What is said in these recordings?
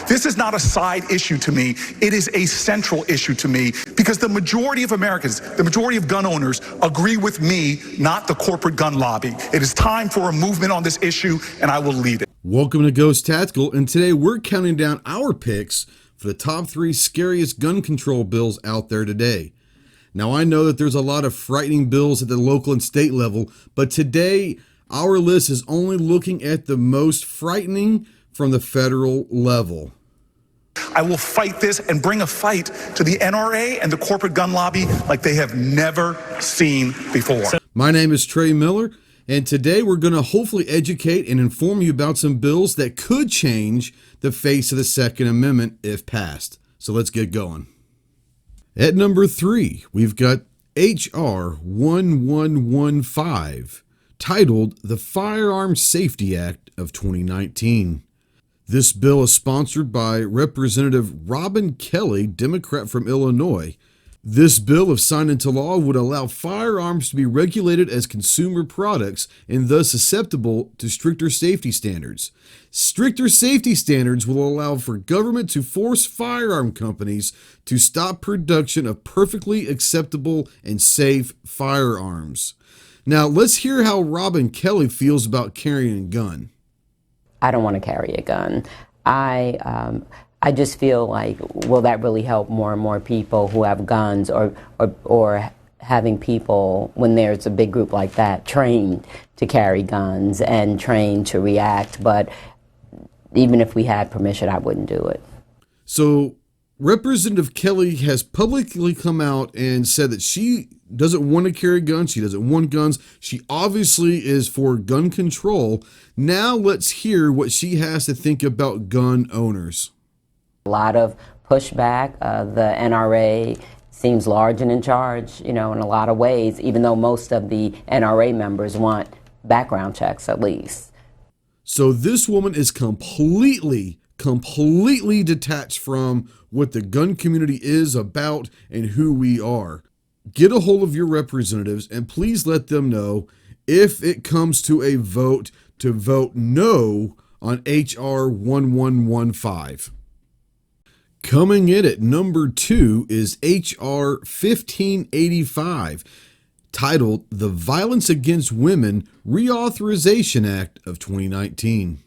This is not a side issue to me. It is a central issue to me because the majority of Americans, the majority of gun owners agree with me, not the corporate gun lobby. It is time for a movement on this issue, and I will lead it. Welcome to Ghost Tactical, and today we're counting down our picks for the top 3 scariest gun control bills out there today. Now, I know that there's a lot of frightening bills at the local and state level, but today our list is only looking at the most frightening from the federal level. I will fight this and bring a fight to the NRA and the corporate gun lobby like they have never seen before. My name is Trey Miller, and today we're going to hopefully educate and inform you about some bills that could change the face of the Second Amendment if passed. So let's get going. At number 3, we've got H.R. 1115, titled the Firearm Safety Act of 2019. This bill is sponsored by Representative Robin Kelly, Democrat from Illinois. This bill, if signed into law, would allow firearms to be regulated as consumer products and thus susceptible to stricter safety standards. Stricter safety standards will allow for government to force firearm companies to stop production of perfectly acceptable and safe firearms. Now, let's hear how Robin Kelly feels about carrying a gun. I don't want to carry a gun. I just feel like, will that really help more and more people who have guns, or having people, when there's a big group like that, trained to carry guns and trained to react? But even if we had permission, I wouldn't do it. So Representative Kelly has publicly come out and said that she doesn't want to carry guns. She doesn't want guns. She obviously is for gun control. Now let's hear what she has to think about gun owners. A lot of pushback. The NRA seems large and in charge, in a lot of ways, even though most of the NRA members want background checks at least. So this woman is completely detached from what the gun community is about and who we are. Get a hold of your representatives and please let them know if it comes to a vote to vote no on H.R. 1115. Coming in at number 2 is H.R. 1585, titled the Violence Against Women Reauthorization Act of 2019.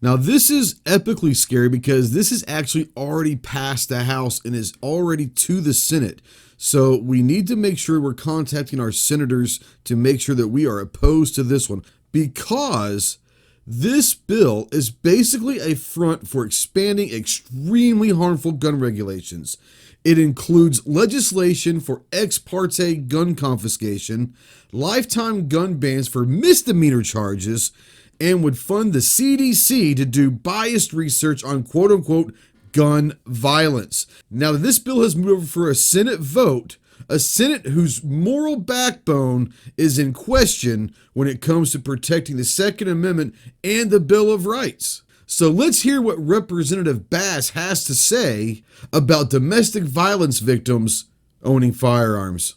Now, this is epically scary because this is actually already passed the House and is already to the Senate. So we need to make sure we're contacting our senators to make sure that we are opposed to this one, because this bill is basically a front for expanding extremely harmful gun regulations. It includes legislation for ex parte gun confiscation, lifetime gun bans for misdemeanor charges, and would fund the CDC to do biased research on quote-unquote gun violence. Now, this bill has moved over for a Senate vote, a Senate whose moral backbone is in question when it comes to protecting the Second Amendment and the Bill of Rights. So let's hear what Representative Bass has to say about domestic violence victims owning firearms.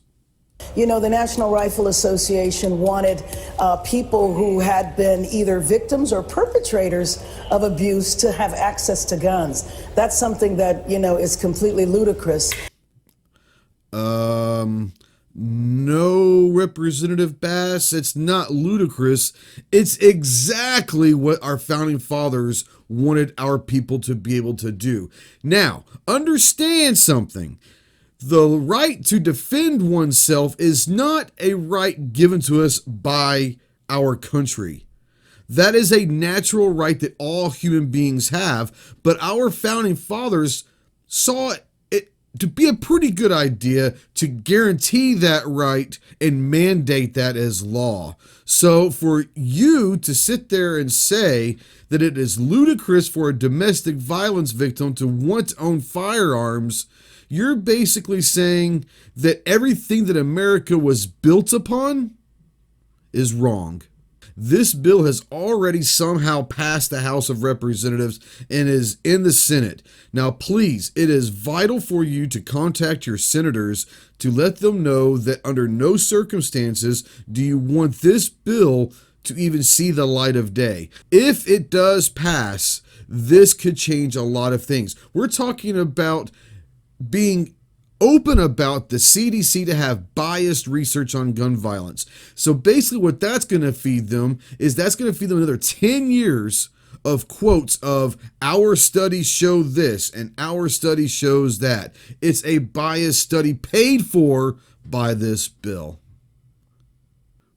The National Rifle Association wanted people who had been either victims or perpetrators of abuse to have access to guns. That's something that, is completely ludicrous. No, Representative Bass, it's not ludicrous. It's exactly what our founding fathers wanted our people to be able to do. Now, understand something. The right to defend oneself is not a right given to us by our country. That is a natural right that all human beings have, but our founding fathers saw it to be a pretty good idea to guarantee that right and mandate that as law. So for you to sit there and say that it is ludicrous for a domestic violence victim to want to own firearms, you're basically saying that everything that America was built upon is wrong. This bill has already somehow passed the House of Representatives and is in the Senate. Now, please, it is vital for you to contact your senators to let them know that under no circumstances do you want this bill to even see the light of day. If it does pass, this could change a lot of things. We're talking about being open about the CDC to have biased research on gun violence. So basically what that's going to feed them is that's going to feed them another 10 years of quotes of our studies show this and our study shows that. It's a biased study paid for by this bill.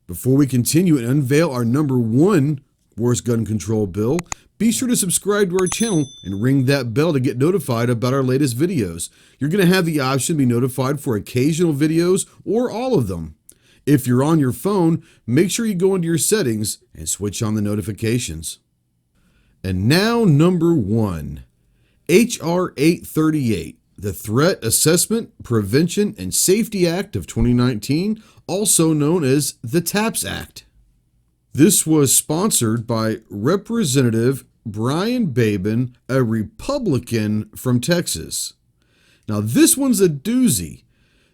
Before we continue and unveil our #1 worst gun control bill, be sure to subscribe to our channel and ring that bell to get notified about our latest videos. You're going to have the option to be notified for occasional videos or all of them. If you're on your phone, make sure you go into your settings and switch on the notifications. And now #1, H.R. 838, the Threat Assessment, Prevention, and Safety Act of 2019, also known as the TAPS Act. This was sponsored by Representative Brian Babin, a Republican from Texas. Now this one's a doozy.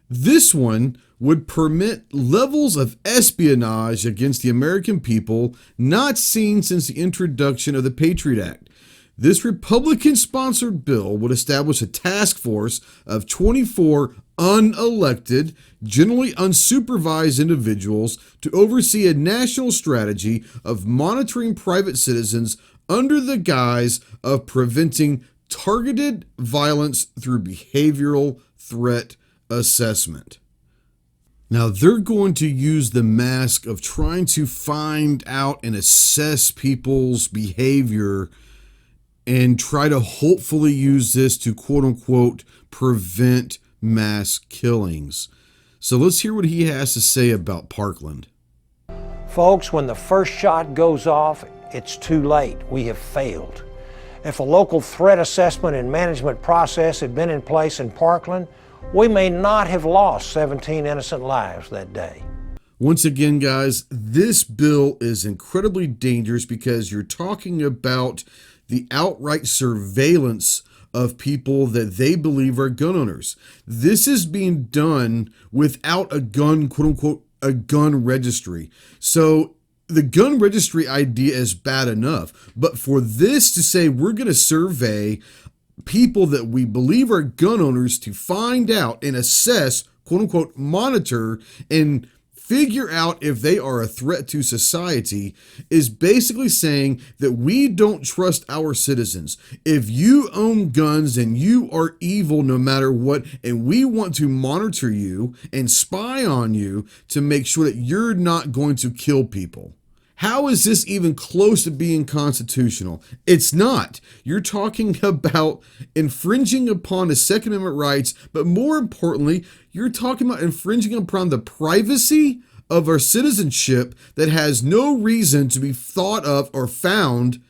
This one would permit levels of espionage against the American people not seen since the introduction of the Patriot Act. This Republican-sponsored bill would establish a task force of 24 unelected, generally unsupervised individuals to oversee a national strategy of monitoring private citizens under the guise of preventing targeted violence through behavioral threat assessment. Now, they're going to use the mask of trying to find out and assess people's behavior and try to hopefully use this to quote-unquote prevent mass killings. So let's hear what he has to say about Parkland. Folks, when the first shot goes off, it's too late. We have failed. If a local threat assessment and management process had been in place in Parkland, we may not have lost 17 innocent lives that day. Once again, guys, this bill is incredibly dangerous because you're talking about the outright surveillance of people that they believe are gun owners. This is being done without a gun, quote unquote, a gun registry. So the gun registry idea is bad enough, but for this to say we're going to survey people that we believe are gun owners to find out and assess, quote unquote, monitor and figure out if they are a threat to society is basically saying that we don't trust our citizens. If you own guns and you are evil no matter what, and we want to monitor you and spy on you to make sure that you're not going to kill people. How is this even close to being constitutional? It's not. You're talking about infringing upon the Second Amendment rights, but more importantly, you're talking about infringing upon the privacy of our citizenship that has no reason to be thought of or found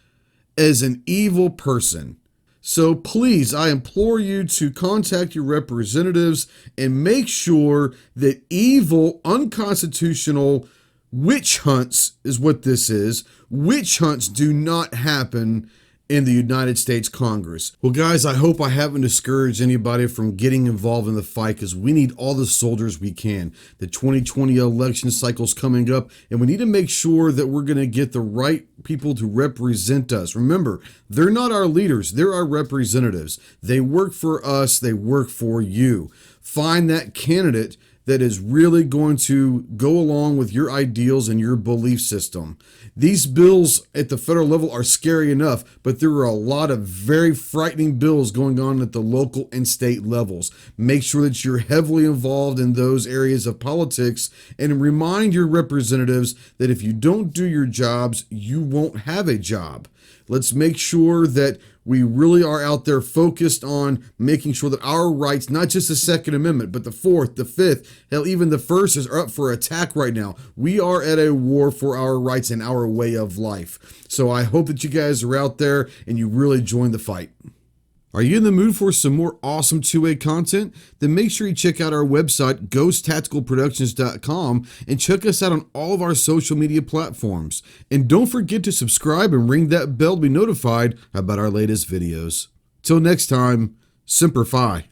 as an evil person. So please, I implore you to contact your representatives and make sure that evil, unconstitutional witch hunts is what this is. Witch hunts do not happen in the United States Congress. Well, guys, I hope I haven't discouraged anybody from getting involved in the fight because we need all the soldiers we can. The 2020 election cycle's coming up, and we need to make sure that we're going to get the right people to represent us. Remember, they're not our leaders. They're our representatives. They work for us. They work for you. Find that candidate that is really going to go along with your ideals and your belief system. These bills at the federal level are scary enough, but there are a lot of very frightening bills going on at the local and state levels. Make sure that you're heavily involved in those areas of politics and remind your representatives that if you don't do your jobs, you won't have a job. Let's make sure that we really are out there focused on making sure that our rights, not just the Second Amendment, but the Fourth, the Fifth, hell, even the First are up for attack right now. We are at a war for our rights and our way of life. So I hope that you guys are out there and you really join the fight. Are you in the mood for some more awesome 2A content? Then make sure you check out our website, ghosttacticalproductions.com, and check us out on all of our social media platforms. And don't forget to subscribe and ring that bell to be notified about our latest videos. Till next time, Semper Fi.